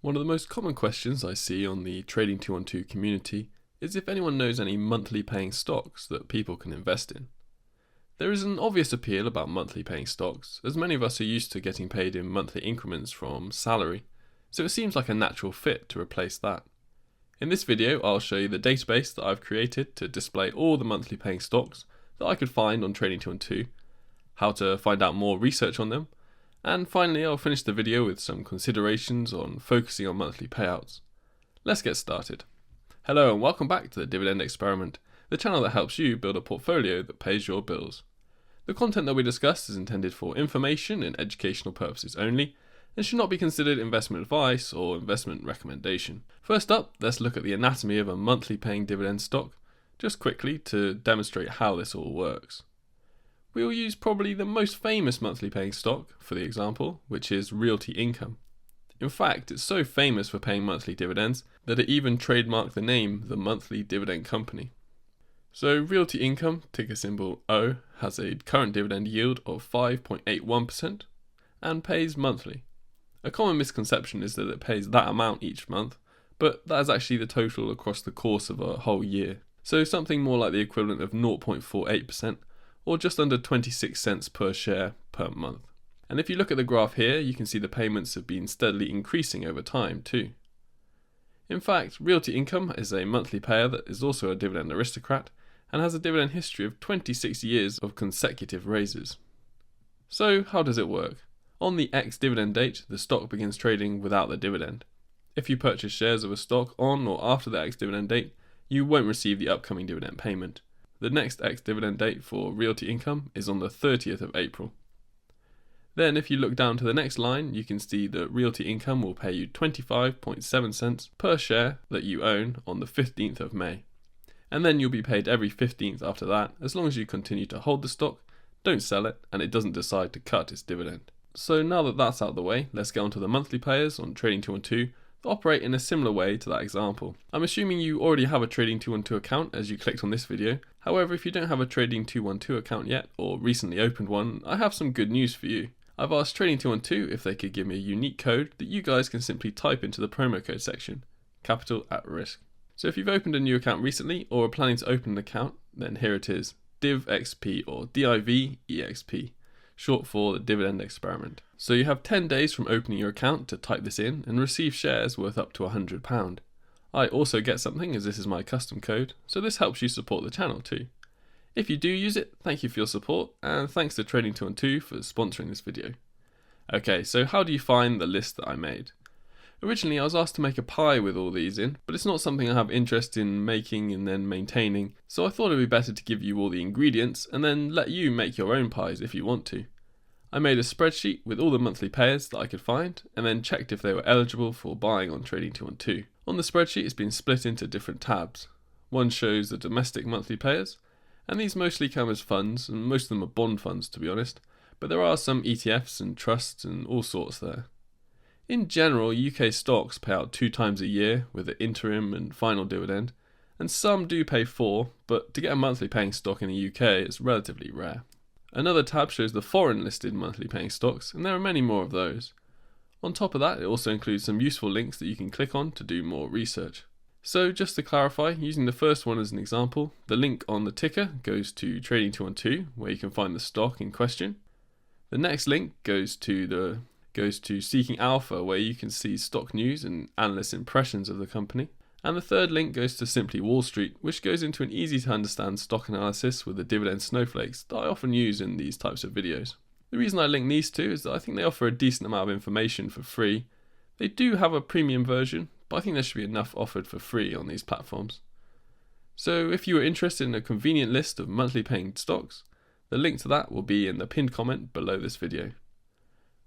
One of the most common questions I see on the Trading 212 community is if anyone knows any monthly paying stocks that people can invest in. There is an obvious appeal about monthly paying stocks, as many of us are used to getting paid in monthly increments from salary, so it seems like a natural fit to replace that. In this video, I'll show you the database that I've created to display all the monthly paying stocks that I could find on Trading 212, how to find out more research on them, and finally I'll finish the video with some considerations on focusing on monthly payouts. Let's get started. Hello and welcome back to the Dividend Experiment, the channel that helps you build a portfolio that pays your bills. The content that we discuss is intended for information and educational purposes only, and should not be considered investment advice or investment recommendation. First up, let's look at the anatomy of a monthly paying dividend stock, just quickly to demonstrate how this all works. We will use probably the most famous monthly paying stock for the example, which is Realty Income. In fact, it's so famous for paying monthly dividends that it even trademarked the name the Monthly Dividend Company. So Realty Income, ticker symbol O, has a current dividend yield of 5.81% and pays monthly. A common misconception is that it pays that amount each month, but that is actually the total across the course of a whole year. So something more like the equivalent of 0.48%, or just under 26 cents per share per month. And if you look at the graph here, you can see the payments have been steadily increasing over time too. In fact, Realty Income is a monthly payer that is also a dividend aristocrat and has a dividend history of 26 years of consecutive raises. So how does it work? On the ex-dividend date, the stock begins trading without the dividend. If you purchase shares of a stock on or after the ex-dividend date, you won't receive the upcoming dividend payment. The next ex-dividend date for Realty Income is on the 30th of April. Then if you look down to the next line, you can see that Realty Income will pay you 25.7 cents per share that you own on the 15th of May. And then you'll be paid every 15th after that, as long as you continue to hold the stock, don't sell it, and it doesn't decide to cut its dividend. So now that that's out of the way, let's get on to the monthly payers on Trading 212 that operate in a similar way to that example. I'm assuming you already have a Trading 212 account as you clicked on this video. However, if you don't have a Trading 212 account yet, or recently opened one, I have some good news for you. I've asked Trading 212 if they could give me a unique code that you guys can simply type into the promo code section, capital at risk. So if you've opened a new account recently or are planning to open an account, then here it is, DivXP or DIVEXP, short for the Dividend Experiment. So you have 10 days from opening your account to type this in and receive shares worth up to £100. I also get something as this is my custom code, so this helps you support the channel too. If you do use it, thank you for your support, and thanks to Trading 212 for sponsoring this video. Okay, so how do you find the list that I made? Originally I was asked to make a pie with all these in, but it's not something I have interest in making and then maintaining, so I thought it would be better to give you all the ingredients and then let you make your own pies if you want to. I made a spreadsheet with all the monthly payers that I could find, and then checked if they were eligible for buying on Trading 212. On the spreadsheet it's been split into different tabs. One shows the domestic monthly payers, and these mostly come as funds, and most of them are bond funds to be honest, but there are some ETFs and trusts and all sorts there. In general, UK stocks pay out 2 times a year with an interim and final dividend, and some do pay 4, but to get a monthly paying stock in the UK is relatively rare. Another tab shows the foreign listed monthly paying stocks, and there are many more of those. On top of that, it also includes some useful links that you can click on to do more research. So just to clarify, using the first one as an example, the link on the ticker goes to Trading 212, where you can find the stock in question. The next link goes to Seeking Alpha, where you can see stock news and analyst impressions of the company. And the third link goes to Simply Wall Street, which goes into an easy to understand stock analysis with the dividend snowflakes that I often use in these types of videos. The reason I link these two is that I think they offer a decent amount of information for free. They do have a premium version, but I think there should be enough offered for free on these platforms. So if you are interested in a convenient list of monthly paying stocks, the link to that will be in the pinned comment below this video.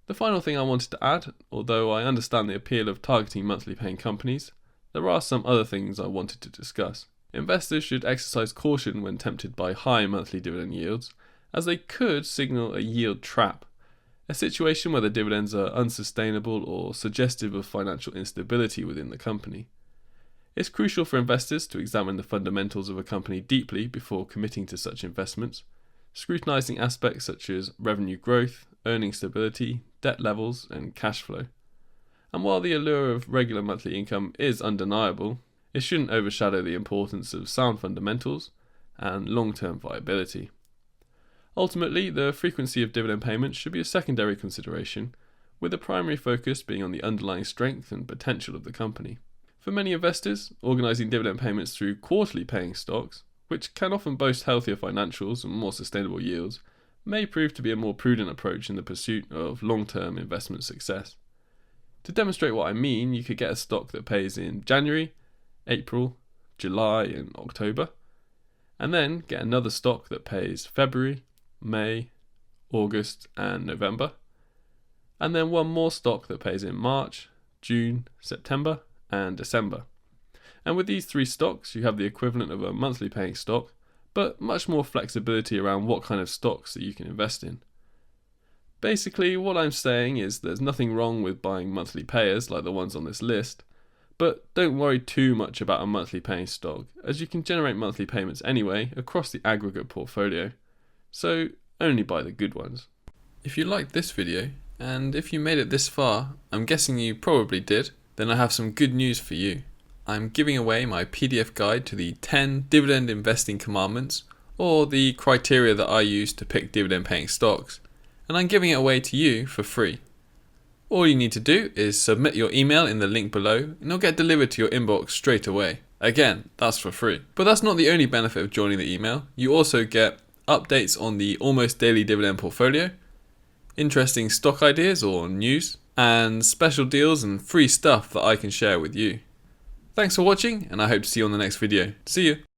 The final thing I wanted to add, although I understand the appeal of targeting monthly paying companies, there are some other things I wanted to discuss. Investors should exercise caution when tempted by high monthly dividend yields, as they could signal a yield trap, a situation where the dividends are unsustainable or suggestive of financial instability within the company. It's crucial for investors to examine the fundamentals of a company deeply before committing to such investments, scrutinizing aspects such as revenue growth, earning stability, debt levels, and cash flow. And while the allure of regular monthly income is undeniable, it shouldn't overshadow the importance of sound fundamentals and long-term viability. Ultimately, the frequency of dividend payments should be a secondary consideration, with the primary focus being on the underlying strength and potential of the company. For many investors, organising dividend payments through quarterly paying stocks, which can often boast healthier financials and more sustainable yields, may prove to be a more prudent approach in the pursuit of long-term investment success. To demonstrate what I mean, you could get a stock that pays in January, April, July and October, and then get another stock that pays February, May, August and November, and then one more stock that pays in March, June, September and December. And with these 3 stocks, you have the equivalent of a monthly paying stock, but much more flexibility around what kind of stocks that you can invest in. Basically, what I'm saying is there's nothing wrong with buying monthly payers like the ones on this list, but don't worry too much about a monthly paying stock, as you can generate monthly payments anyway across the aggregate portfolio, so only buy the good ones. If you liked this video, and if you made it this far, I'm guessing you probably did, then I have some good news for you. I'm giving away my PDF guide to the 10 dividend investing commandments, or the criteria that I use to pick dividend paying stocks, and I'm giving it away to you for free. All you need to do is submit your email in the link below and it'll get delivered to your inbox straight away. Again, that's for free. But that's not the only benefit of joining the email. You also get updates on the almost daily dividend portfolio, interesting stock ideas or news, and special deals and free stuff that I can share with you. Thanks for watching, and I hope to see you on the next video. See you!